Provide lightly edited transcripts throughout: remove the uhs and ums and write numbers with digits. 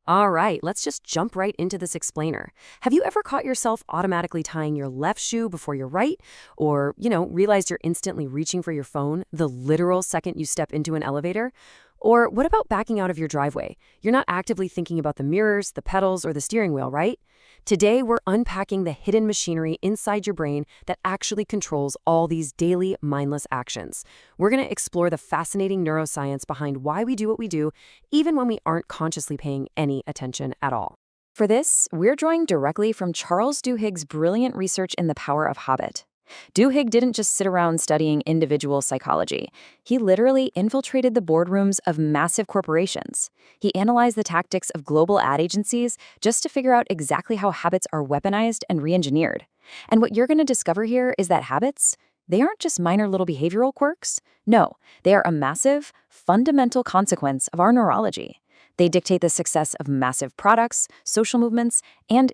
All right, let's just jump right into this explainer. Have you ever caught yourself automatically tying your left shoe before your right? Or, realized you're instantly reaching for your phone the literal second you step into an elevator? Or what about backing out of your driveway? You're not actively thinking about the mirrors, the pedals, or the steering wheel, right? Today, we're unpacking the hidden machinery inside your brain that actually controls all these daily, mindless actions. We're going to explore the fascinating neuroscience behind why we do what we do, even when we aren't consciously paying any attention at all. For this, we're drawing directly from Charles Duhigg's brilliant research in the power of habit. Duhigg didn't just sit around studying individual psychology. He literally infiltrated the boardrooms of massive corporations. He analyzed the tactics of global ad agencies just to figure out exactly how habits are weaponized and re-engineered. And what you're going to discover here is that habits, they aren't just minor little behavioral quirks. No, they are a massive, fundamental consequence of our neurology. They dictate the success of massive products, social movements, and,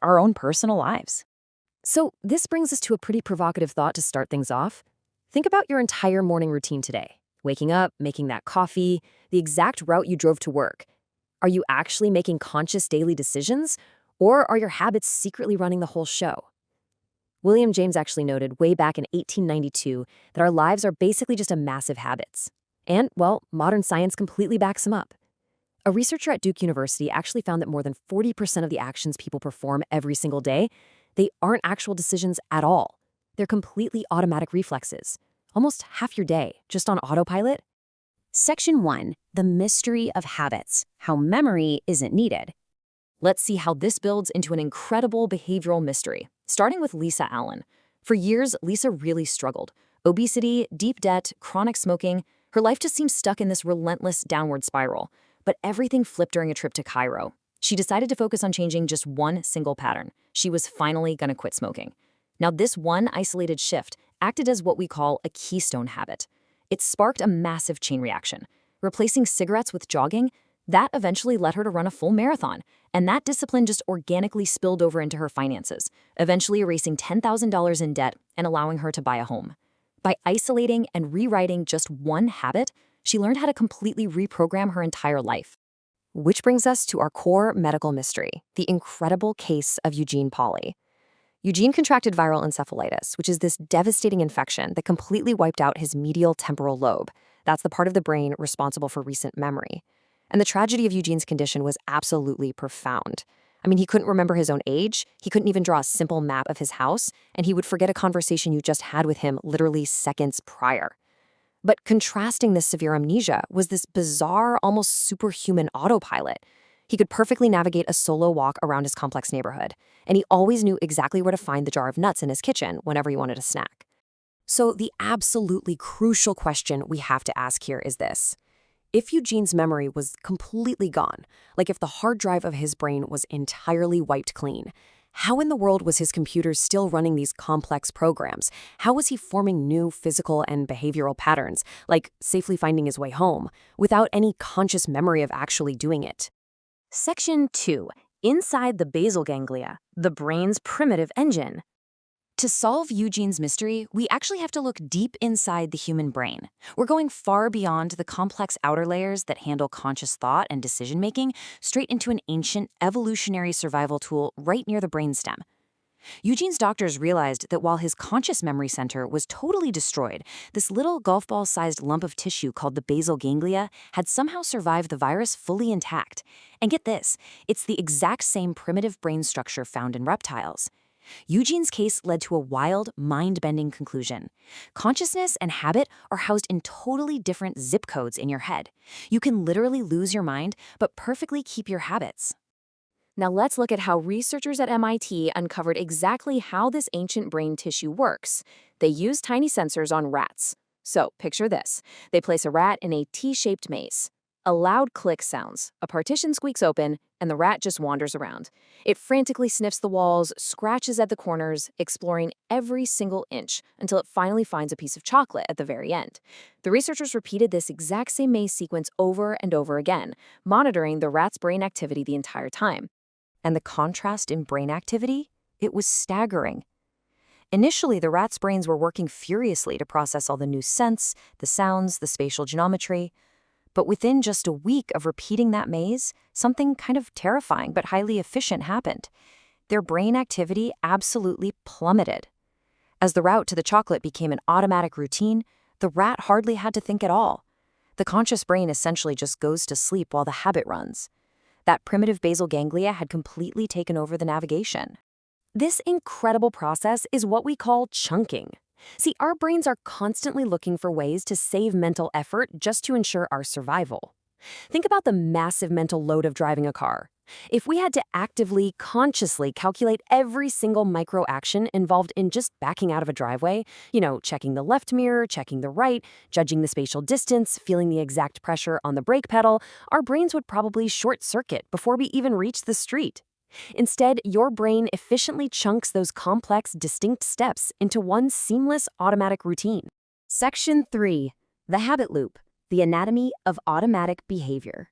our own personal lives. So this brings us to a pretty provocative thought to start things off. Think about your entire morning routine today. Waking up, making that coffee, the exact route you drove to work. Are you actually making conscious daily decisions, or are your habits secretly running the whole show? William James actually noted way back in 1892 that our lives are basically just a mass of habits. And, modern science completely backs him up. A researcher at Duke University actually found that more than 40% of the actions people perform every single day, they aren't actual decisions at all. They're completely automatic reflexes. Almost half your day, just on autopilot. Section 1. The mystery of habits. How memory isn't needed. Let's see how this builds into an incredible behavioral mystery, starting with Lisa Allen. For years, Lisa really struggled. Obesity, deep debt, chronic smoking. Her life just seemed stuck in this relentless downward spiral. But everything flipped during a trip to Cairo. She decided to focus on changing just one single pattern. She was finally going to quit smoking. Now, this one isolated shift acted as what we call a keystone habit. It sparked a massive chain reaction. Replacing cigarettes with jogging, that eventually led her to run a full marathon. And that discipline just organically spilled over into her finances, eventually erasing $10,000 in debt and allowing her to buy a home. By isolating and rewriting just one habit, she learned how to completely reprogram her entire life. Which brings us to our core medical mystery, the incredible case of Eugene Pauly. Eugene contracted viral encephalitis, which is this devastating infection that completely wiped out his medial temporal lobe. That's the part of the brain responsible for recent memory. And the tragedy of Eugene's condition was absolutely profound. I mean, he couldn't remember his own age, he couldn't even draw a simple map of his house, and he would forget a conversation you just had with him literally seconds prior. But contrasting this severe amnesia was this bizarre, almost superhuman autopilot. He could perfectly navigate a solo walk around his complex neighborhood, and he always knew exactly where to find the jar of nuts in his kitchen whenever he wanted a snack. So the absolutely crucial question we have to ask here is this. If Eugene's memory was completely gone, like if the hard drive of his brain was entirely wiped clean, how in the world was his computer still running these complex programs? How was he forming new physical and behavioral patterns, like safely finding his way home, without any conscious memory of actually doing it? Section 2. Inside the basal ganglia, the brain's primitive engine. To solve Eugene's mystery, we actually have to look deep inside the human brain. We're going far beyond the complex outer layers that handle conscious thought and decision-making, straight into an ancient evolutionary survival tool right near the brainstem. Eugene's doctors realized that while his conscious memory center was totally destroyed, this little golf ball-sized lump of tissue called the basal ganglia had somehow survived the virus fully intact. And get this, it's the exact same primitive brain structure found in reptiles. Eugene's case led to a wild, mind-bending conclusion. Consciousness and habit are housed in totally different zip codes in your head. You can literally lose your mind, but perfectly keep your habits. Now let's look at how researchers at MIT uncovered exactly how this ancient brain tissue works. They used tiny sensors on rats. So picture this. They place a rat in a T-shaped maze. A loud click sounds, a partition squeaks open, and the rat just wanders around. It frantically sniffs the walls, scratches at the corners, exploring every single inch until it finally finds a piece of chocolate at the very end. The researchers repeated this exact same maze sequence over and over again, monitoring the rat's brain activity the entire time. And the contrast in brain activity? It was staggering. Initially, the rats' brains were working furiously to process all the new scents, the sounds, the spatial geometry. But within just a week of repeating that maze, something kind of terrifying but highly efficient happened. Their brain activity absolutely plummeted. As the route to the chocolate became an automatic routine, the rat hardly had to think at all. The conscious brain essentially just goes to sleep while the habit runs. That primitive basal ganglia had completely taken over the navigation. This incredible process is what we call chunking. See, our brains are constantly looking for ways to save mental effort just to ensure our survival. Think about the massive mental load of driving a car. If we had to actively, consciously calculate every single micro action involved in just backing out of a driveway, checking the left mirror, checking the right, judging the spatial distance, feeling the exact pressure on the brake pedal, our brains would probably short circuit before we even reach the street. Instead, your brain efficiently chunks those complex, distinct steps into one seamless automatic routine. Section 3. The habit loop, the anatomy of automatic behavior.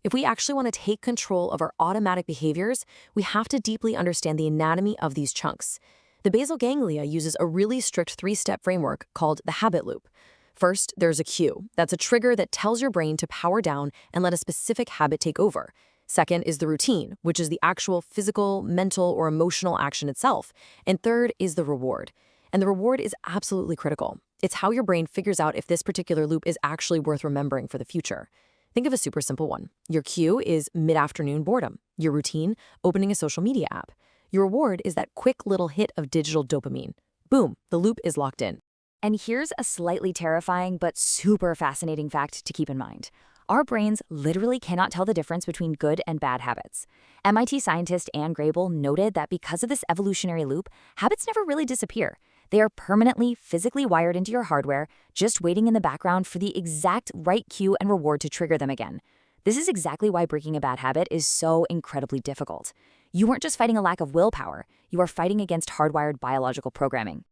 If we actually want to take control of our automatic behaviors, we have to deeply understand the anatomy of these chunks. The basal ganglia uses a really strict three-step framework called the habit loop. First, there's a cue. That's a trigger that tells your brain to power down and let a specific habit take over. Second is the routine, which is the actual physical, mental, or emotional action itself. And third is the reward. And the reward is absolutely critical. It's how your brain figures out if this particular loop is actually worth remembering for the future. Think of a super simple one. Your cue is mid-afternoon boredom. Your routine, opening a social media app. Your reward is that quick little hit of digital dopamine. Boom, the loop is locked in. And here's a slightly terrifying but super fascinating fact to keep in mind. Our brains literally cannot tell the difference between good and bad habits. MIT scientist Anne Grable noted that because of this evolutionary loop, habits never really disappear. They are permanently, physically wired into your hardware, just waiting in the background for the exact right cue and reward to trigger them again. This is exactly why breaking a bad habit is so incredibly difficult. You weren't just fighting a lack of willpower, you are fighting against hardwired biological programming.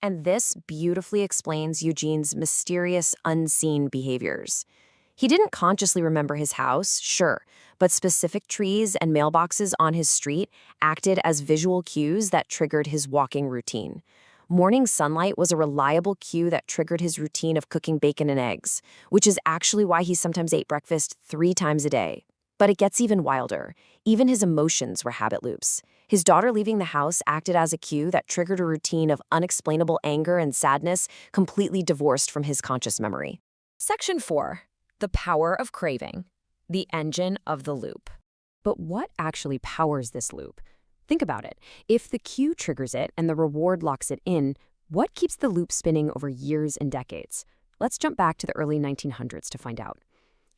And this beautifully explains Eugene's mysterious, unseen behaviors. He didn't consciously remember his house, sure, but specific trees and mailboxes on his street acted as visual cues that triggered his walking routine. Morning sunlight was a reliable cue that triggered his routine of cooking bacon and eggs, which is actually why he sometimes ate breakfast 3 times a day. But it gets even wilder. Even his emotions were habit loops. His daughter leaving the house acted as a cue that triggered a routine of unexplainable anger and sadness completely divorced from his conscious memory. Section 4. The power of craving, the engine of the loop. But what actually powers this loop? Think about it. If the cue triggers it and the reward locks it in, what keeps the loop spinning over years and decades? Let's jump back to the early 1900s to find out.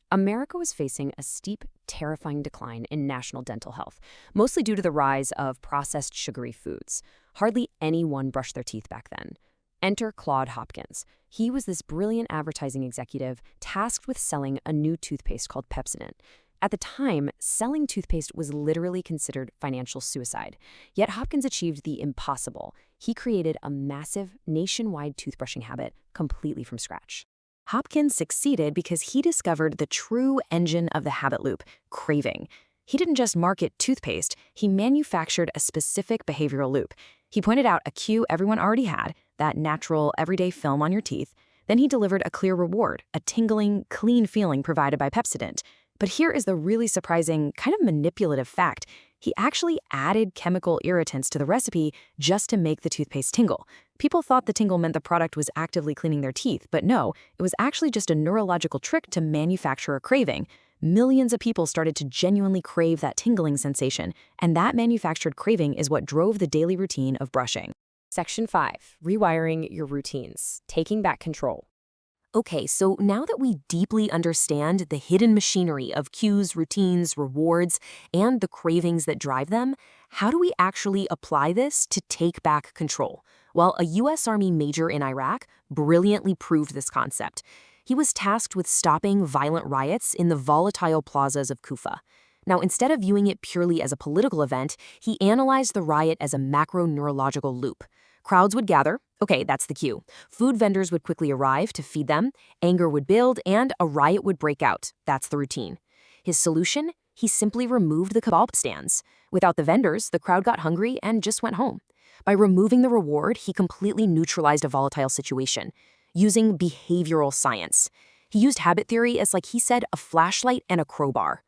America was facing a steep, terrifying decline in national dental health, mostly due to the rise of processed sugary foods. Hardly anyone brushed their teeth back then. Enter Claude Hopkins. He was this brilliant advertising executive tasked with selling a new toothpaste called Pepsodent. At the time, selling toothpaste was literally considered financial suicide. Yet Hopkins achieved the impossible. He created a massive, nationwide toothbrushing habit completely from scratch. Hopkins succeeded because he discovered the true engine of the habit loop, craving. He didn't just market toothpaste, he manufactured a specific behavioral loop. He pointed out a cue everyone already had, that natural, everyday film on your teeth. Then he delivered a clear reward, a tingling, clean feeling provided by Pepsodent. But here is the really surprising, kind of manipulative fact. He actually added chemical irritants to the recipe just to make the toothpaste tingle. People thought the tingle meant the product was actively cleaning their teeth, but no, it was actually just a neurological trick to manufacture a craving. Millions of people started to genuinely crave that tingling sensation, and that manufactured craving is what drove the daily routine of brushing. Section 5. Rewiring your routines. Taking back control. Okay, so now that we deeply understand the hidden machinery of cues, routines, rewards, and the cravings that drive them, how do we actually apply this to take back control? Well, a U.S. Army major in Iraq brilliantly proved this concept. He was tasked with stopping violent riots in the volatile plazas of Kufa. Now, instead of viewing it purely as a political event, he analyzed the riot as a macro-neurological loop. Crowds would gather. Okay, that's the cue. Food vendors would quickly arrive to feed them, anger would build, and a riot would break out. That's the routine. His solution? He simply removed the kebab stands. Without the vendors, the crowd got hungry and just went home. By removing the reward, he completely neutralized a volatile situation, using behavioral science. He used habit theory as, like he said, a flashlight and a crowbar.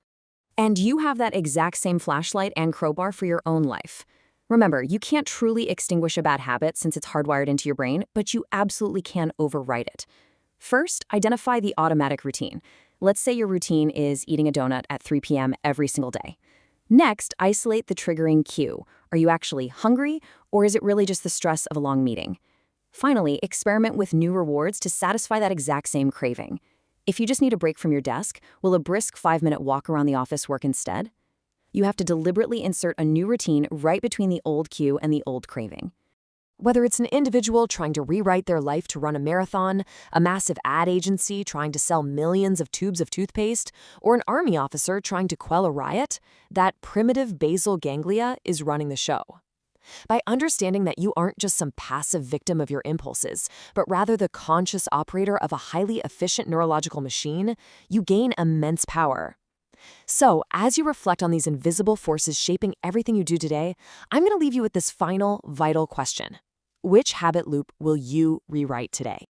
And you have that exact same flashlight and crowbar for your own life. Remember, you can't truly extinguish a bad habit since it's hardwired into your brain, but you absolutely can override it. First, identify the automatic routine. Let's say your routine is eating a donut at 3 p.m. every single day. Next, isolate the triggering cue. Are you actually hungry, or is it really just the stress of a long meeting? Finally, experiment with new rewards to satisfy that exact same craving. If you just need a break from your desk, will a brisk 5-minute walk around the office work instead? You have to deliberately insert a new routine right between the old cue and the old craving. Whether it's an individual trying to rewrite their life to run a marathon, a massive ad agency trying to sell millions of tubes of toothpaste, or an army officer trying to quell a riot, that primitive basal ganglia is running the show. By understanding that you aren't just some passive victim of your impulses, but rather the conscious operator of a highly efficient neurological machine, you gain immense power. So, as you reflect on these invisible forces shaping everything you do today, I'm going to leave you with this final, vital question. Which habit loop will you rewrite today?